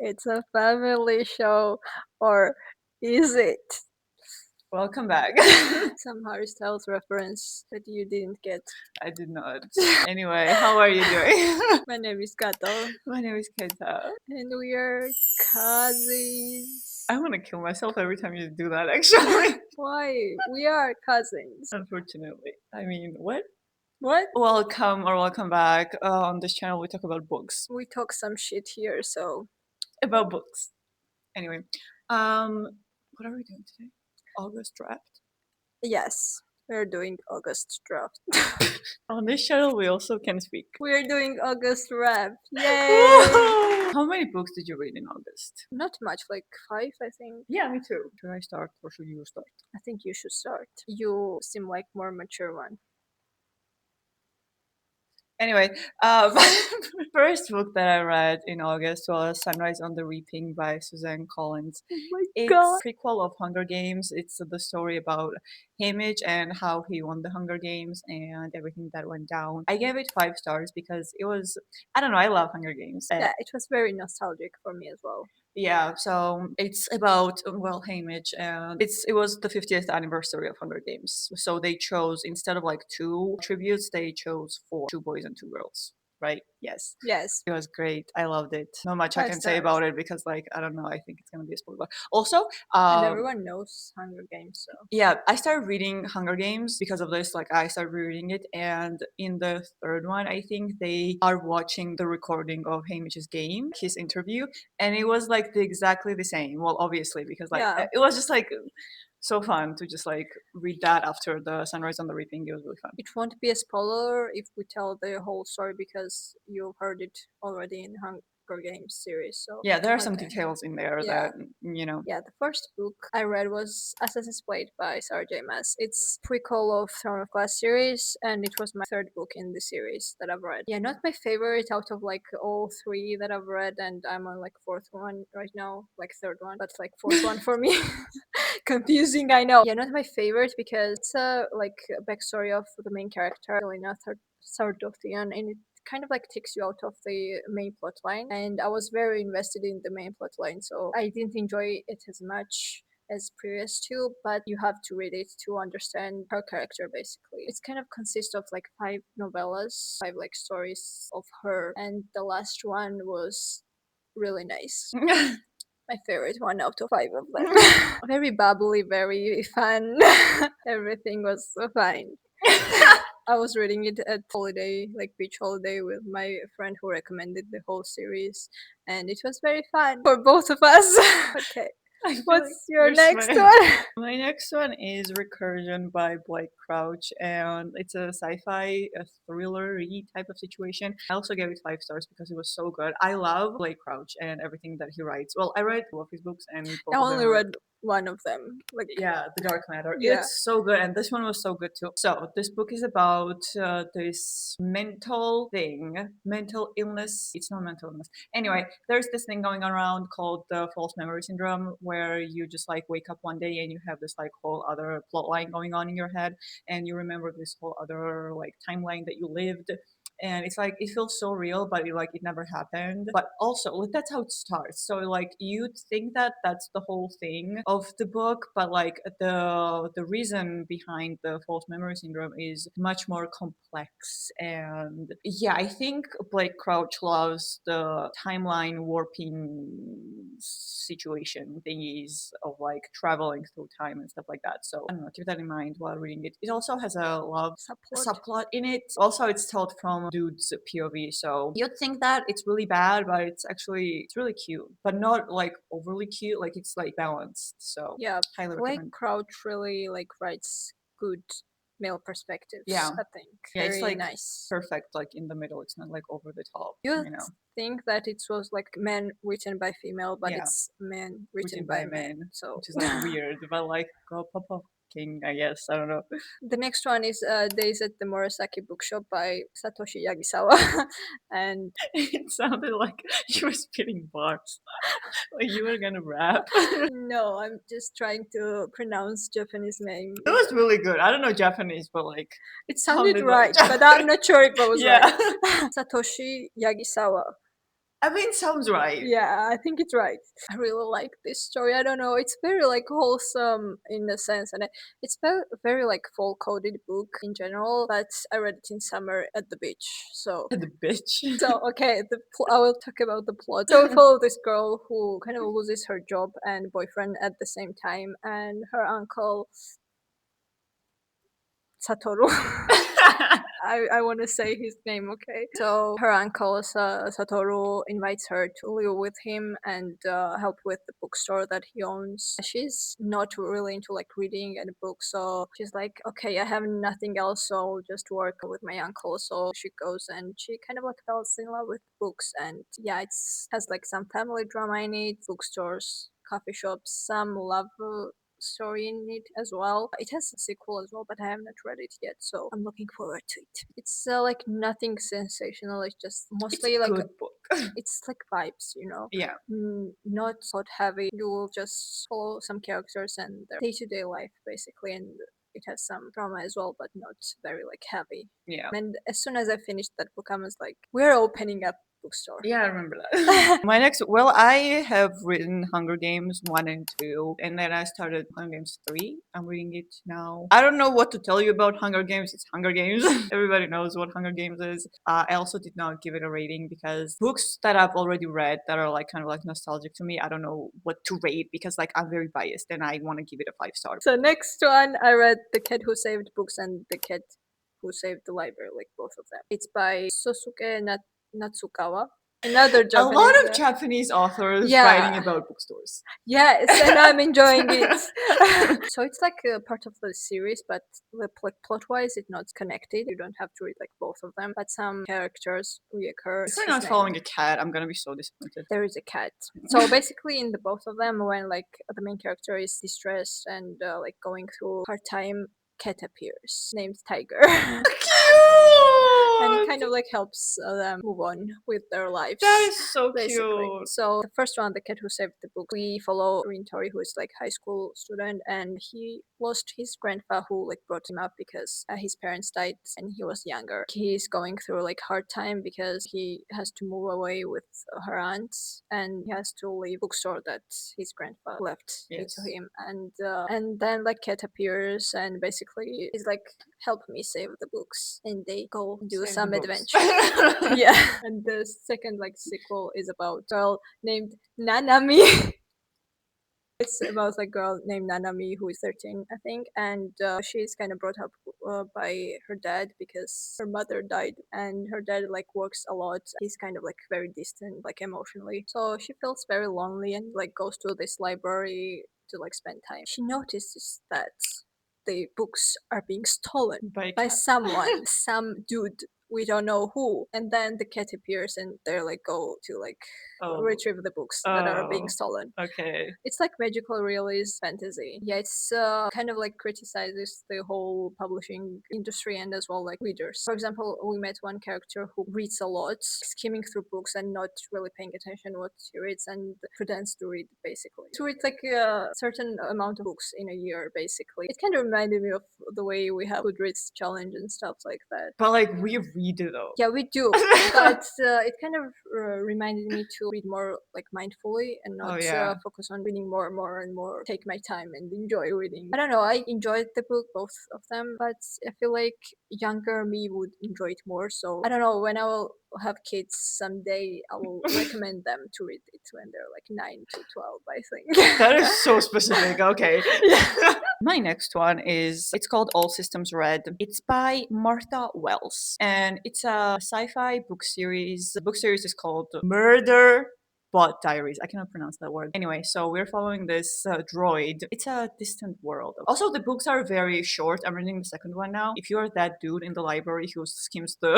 It's a family show, or is it? Welcome back. Some Harry Styles reference that you didn't get. I did not. Anyway, how are you doing? My name is Kato, My name is Ketta. and we are cousins. I want to kill myself every time you do that, actually. Why? We are cousins. Unfortunately. I mean, what? What? Welcome or welcome back. On this channel, we talk about books. We talk some shit here, so. About books. Anyway, what are we doing today? August draft? Yes, we're doing August draft. On this channel, we also can speak. We're doing August rap. Yay! Whoa! How many books did you read in August? Not much, like 5, I think. Yeah, me too. Should I start or should you start? I think you should start. You seem like more mature one. Anyway, first book that I read in August was Sunrise on the Reaping by Suzanne Collins. Oh my It's god! a prequel of Hunger Games. It's the story about Haymitch and how he won the Hunger Games and everything that went down. I gave it 5 stars because it was, I don't know, I love Hunger Games. Yeah, it was very nostalgic for me as well. Yeah, so it's about, well, Haymitch, and it was the 50th anniversary of Hunger Games. So they chose, instead of like 2 tributes, they chose 4, 2 boys and 2 girls. Right? Yes. Yes. It was great. I loved it. Not much I 5 can say stars. about it because, like, I don't know. I think it's gonna be a spoiler. Also, And everyone knows Hunger Games, so. yeah, I started reading Hunger Games because of this. Like, I started reading it, and in the 3rd one, I think they are watching the recording of Haymitch's game, his interview, and it was like exactly the same. Well, obviously, because like Yeah. it was just like so fun to just like read that after the Sunrise on the Reaping. It was really fun. It won't be a spoiler if we tell the whole story because you've heard it already in Hunger Games series. So Yeah, there are some okay. details in there Yeah. that, you know. Yeah, the first book I read was Assassin's Blade by Sarah J. Maas. It's prequel of Throne of Glass series, and it was my 3rd book in the series that I've read. Yeah, not my favorite out of like all 3 that I've read, and I'm on like 4th one right now, like 3rd one, but like 4th one for me. Confusing, I know. Yeah, not my favorite because it's a like a backstory of the main character, Elena Sardothian, and it kind of like takes you out of the main plot line, and I was very invested in the main plot line, so I didn't enjoy it as much as previous 2, but you have to read it to understand her character basically. It's kind of consists of like 5 novellas, 5 like stories of her, and the last one was really nice. My favorite one out of 5 of them. Very bubbly, very fun. Everything was so fine. I was reading it at holiday, like beach holiday, with my friend who recommended the whole series, and it was very fun for both of us. Okay. What's your next one? My next one is Reccursion by Blake Crouch, and it's a sci-fi, a thriller-y type of situation. I also gave it 5 stars because it was so good. I love Blake Crouch and everything that he writes. Well, I read 2 of his books, and I only read one of them. Like, yeah, The Dark Matter. Yeah. It's so good, and this one was so good too. So this book is about this mental thing, mental illness. It's not mental illness. Anyway, there's this thing going around called the false memory syndrome, where you just like wake up one day and you have this like whole other plot line going on in your head, and you remember this whole other like timeline that you lived. And it's like it feels so real, but it never happened. But also, like, that's how it starts. So like you'd think that that's the whole thing of the book, but like the reason behind the false memory syndrome is much more complex. And yeah, I think Blake Crouch loves the timeline warping situation thingies of like traveling through time and stuff like that. So I don't know, keep that in mind while reading it. It also has a love subplot in it. Also, it's told from dude's POV, so you'd think that it's really bad, but it's really cute, but not like overly cute. Like it's like balanced. So yeah, highly Blake recommend. Crouch really like writes good male perspectives. Yeah. I think. Yeah, Very it's like nice. perfect, like in the middle. It's not like over the top. You You know, think that it was like men written by female, but Yeah. it's men written by men. So which is like weird, but like go pop up king, I guess. I don't know. the next one is Days at the Morisaki Bookshop by Satoshi Yagisawa, and It sounded like you were spitting bars, like you were gonna rap. no, I'm just trying to pronounce Japanese name. It was really good. I don't know Japanese, but like It sounded sounded right, like but I'm not sure if it was yeah. right. Satoshi Yagisawa. I mean, sounds right. Yeah, I think it's right. I really like this story. I don't know. It's very like wholesome in a sense, and it's very like fall coded book in general. But I read it in summer at the beach. So The bitch. okay, I will talk about the plot. So we follow this girl who kind of loses her job and boyfriend at the same time, and her uncle Satoru. I want to say his name, okay? So her uncle Satoru invites her to live with him and help with the bookstore that he owns. She's not really into like reading and books, so she's like, okay, I have nothing else, so I'll just work with my uncle. So she goes and she kind of like falls in love with books, and yeah, it's has like some family drama in it, bookstores, coffee shops, some love story in it as well. It has a sequel as well, but I have not read it yet, so I'm looking forward to it. It's like nothing sensational. It's just It's mostly a like good book. it's like vibes, you know. Yeah. Not plot heavy. You will just follow some characters and their day-to-day life basically, and it has some drama as well, but not very like heavy. Yeah. And as soon as I finished that book, I was like, we're opening up bookstore. Yeah, I remember that. My next, well, I have written Hunger Games 1 and 2, and then I started Hunger Games 3. I'm reading it now. I don't know what to tell you about Hunger Games. It's Hunger Games. Everybody knows what Hunger Games is. I also did not give it a rating because books that I've already read that are like kind of like nostalgic to me, I don't know what to rate because like I'm very biased and I want to give it a 5-star. So next one, I read The Cat Who Saved Books and The Cat Who Saved the Library, like both of them. It's by Sōsuke Natsukawa. Another A Japanese. lot of Japanese authors writing about bookstores. Yes, and I'm enjoying it. So it's like a part of the series, but like plot-wise, it's not connected. You don't have to read like both of them, but some characters reoccur. If we're not following a cat, I'm gonna be so disappointed. There is a cat. So basically, in the both of them, when like the main character is distressed and like going through hard time, cat appears named Tiger. And it kind of like helps them move on with their lives. That is so basically. cute. So the first one, The Cat Who Saved the Book, we follow Tori, who is like high school student, and he lost his grandpa who like brought him up because his parents died and he was younger. He's going through like hard time because he has to move away with her aunt, and he has to leave bookstore that his grandpa left Yes. to him. And then like Cat appears and basically is like, help me save the books, and they go do Save some the books. adventure. Yeah. And the second like sequel is about a girl named Nanami. It's about a girl named Nanami who is 13, I think, and she's kind of brought up by her dad because her mother died, and her dad like works a lot. He's kind of like very distant, like emotionally. So she feels very lonely and like goes to this library to like spend time. She notices that the books are being stolen by someone, some dude. We don't know who. And then the cat appears and they like go to like retrieve the books that are being stolen. Okay. It's like magical realism fantasy. Yeah, it's kind of like criticizes the whole publishing industry and as well like readers. For example, we met one character who reads a lot, skimming through books and not really paying attention what she reads and pretends to read basically. To read like a certain amount of books in a year basically. It kind of reminded me of the way we have Goodreads challenge and stuff like that. But like we read it though. Yeah, we do. But it kind of reminded me to read more like mindfully and not focus on reading more and more and more. Take my time and enjoy reading. I don't know. I enjoyed the book, both of them, but I feel like younger me would enjoy it more. So I don't know. When I will have kids someday, I will recommend them to read it when they're like 9 to 12. I think that is so specific. Okay. My next one it's called All Systems Red. It's by Martha Wells, and it's a sci-fi book series. The book series is called Murder Bot Diaries. I cannot pronounce that word. Anyway, so we're following this droid. It's a distant world. Also, the books are very short. I'm reading the second one now. If you're that dude in the library who skims the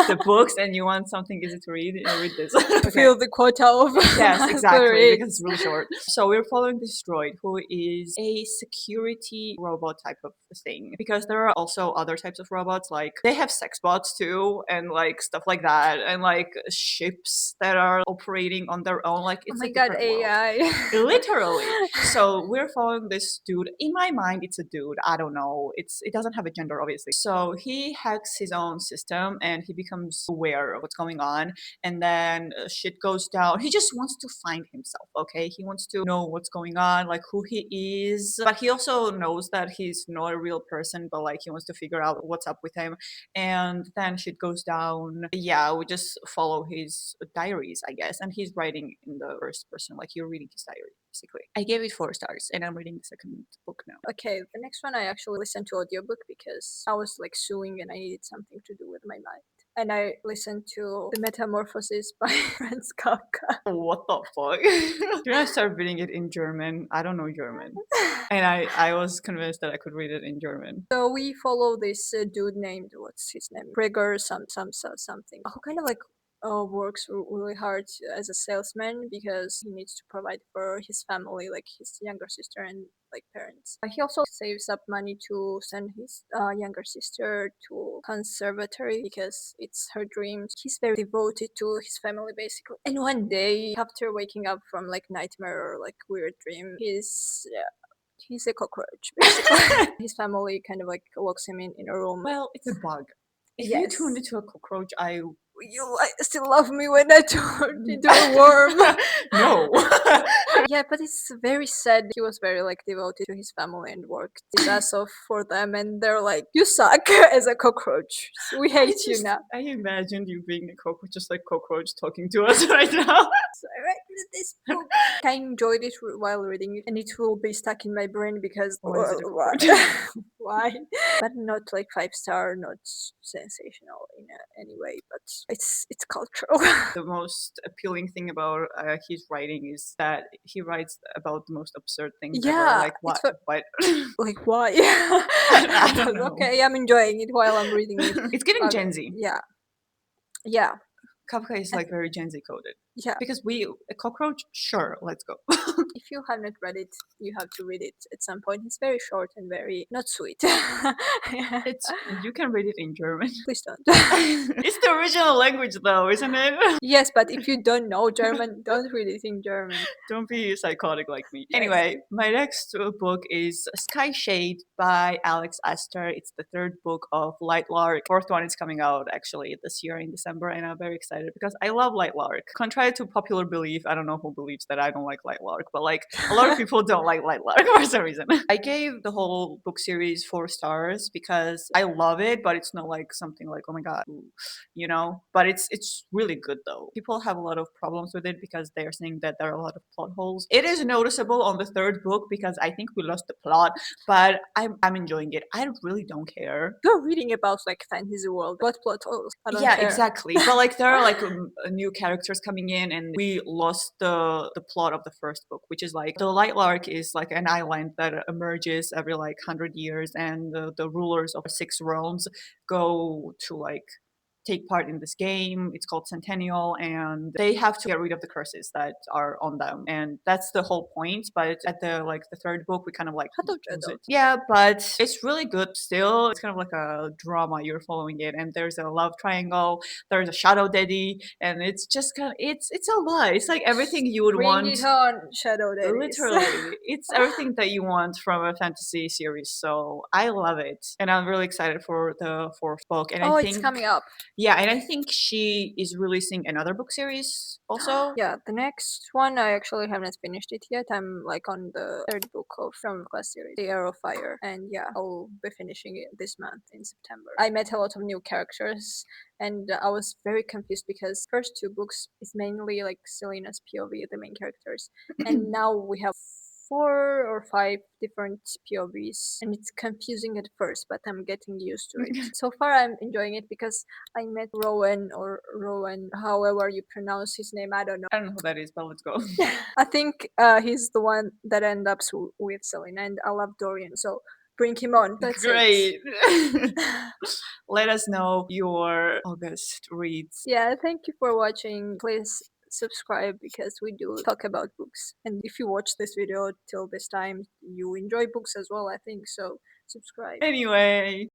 the books and you want something easy to read, read this. Okay. Feel the quota of yes, exactly, because it's really short. So we're following this droid who is a security robot type of thing, because there are also other types of robots, like they have sex bots too, and like stuff like that, and like ships that are operating on their own. Like, Oh it's my a god, different world. AI. Literally. So we're following this dude. In my mind, it's a dude. I don't know. It doesn't have a gender, obviously. So he hacks his own system and he becomes aware of what's going on. And then shit goes down. He just wants to find himself, okay? He wants to know what's going on, like who he is. But he also knows that he's not a real person, but like he wants to figure out what's up with him. And then shit goes down. Yeah, we just follow his diaries, I guess. And he's writing in the first person, like you're reading his diary, basically. I gave it 4 stars, and I'm reading the second book now. Okay, the next one I actually listened to audiobook because I was like sewing and I needed something to do with my mind. And I listened to The Metamorphosis by Franz Kafka. What the fuck? Did I start reading it in German? I don't know German. And I was convinced that I could read it in German. So we follow this dude named, what's his name? Gregor something. Who kind of like works really hard as a salesman because he needs to provide for his family, like his younger sister and like parents. He also saves up money to send his younger sister to conservatory because it's her dream. He's very devoted to his family basically. And one day, after waking up from like nightmare or like weird dream, he's a cockroach, basically. His family kind of like locks him in a room. Well, it's a bug. If you Yes. turned into a cockroach, You still love me when I turned into a worm. No. Yeah, but it's very sad. He was very like devoted to his family and worked his ass off for them, and they're like, "You suck as a cockroach. We hate you now." I imagined you being a cockroach, just like cockroach talking to us right now. So I read this book. I enjoyed it while reading it, and it will be stuck in my brain because Why is it a why? cockroach? Why? But not like 5-star, not sensational in any way. But it's cultural. The most appealing thing about his writing is that he writes about the most absurd things ever. Yeah, Like what? What? like why? I don't know. Okay, I'm enjoying it while I'm reading it. It's giving Okay, Gen Z. Yeah. Kafka is like very Gen Z coded. Yeah. Because a cockroach, sure, let's go. If you have not read it, you have to read it at some point. It's very short and very not sweet. You can read it in German. Please don't. It's the original language though, isn't it? Yes, but if you don't know German, don't read it in German. Don't be psychotic like me. Yes. Anyway, my next book is Skyshade by Alex Aster. It's the 3rd book of Light Lark. 4th one is coming out actually this year in December, and I'm very excited because I love Light Lark. Contrary to popular belief, I don't know who believes that I don't like Light Lark, but like a lot of people don't like Light Lark for some reason. I gave the whole book series 4 stars because I love it, but it's not like something like, oh my god, you know? But it's really good though. People have a lot of problems with it because they're saying that there are a lot of plot holes. It is noticeable on the 3rd book because I think we lost the plot, but I'm enjoying it. I really don't care. You're reading about like fantasy world. What plot holes? I don't care. Exactly. But like there are like new characters coming in, and we lost the plot of the 1st book, which is like the Light Lark is like an island that emerges every like 100 years, and the rulers of 6 realms go to like take part in this game. It's called Centennial, and they have to get rid of the curses that are on them, and that's the whole point. But at the 3rd book, we kind of like lose it. Yeah, but it's really good still. It's kind of like a drama. You're following it, and there's a love triangle. There's a shadow daddy, and it's just kind of it's a lot. It's like everything you would want. Bring it on, shadow daddies. Literally, it's everything that you want from a fantasy series. So I love it, and I'm really excited for the 4th book. And I think it's coming up. Yeah, and I think she is releasing another book series also. Yeah, the next one I actually haven't finished it yet. I'm like on the 3rd book from class series, The Heir of Fire, and yeah, I'll be finishing it this month in September. I met a lot of new characters, and I was very confused because first 2 books is mainly like Selena's POV, the main characters, and now we have 4 or 5 different POVs, and it's confusing at first, but I'm getting used to it. So far, I'm enjoying it because I met Rowan, however you pronounce his name. I don't know. I don't know who that is, but let's go. I think he's the one that ends up with Selena, and I love Dorian, so bring him on. That's Great. Let us know your August reads. Yeah, thank you for watching. Please subscribe because we do talk about books. And if you watch this video till this time, you enjoy books as well, I think. So subscribe. Anyway.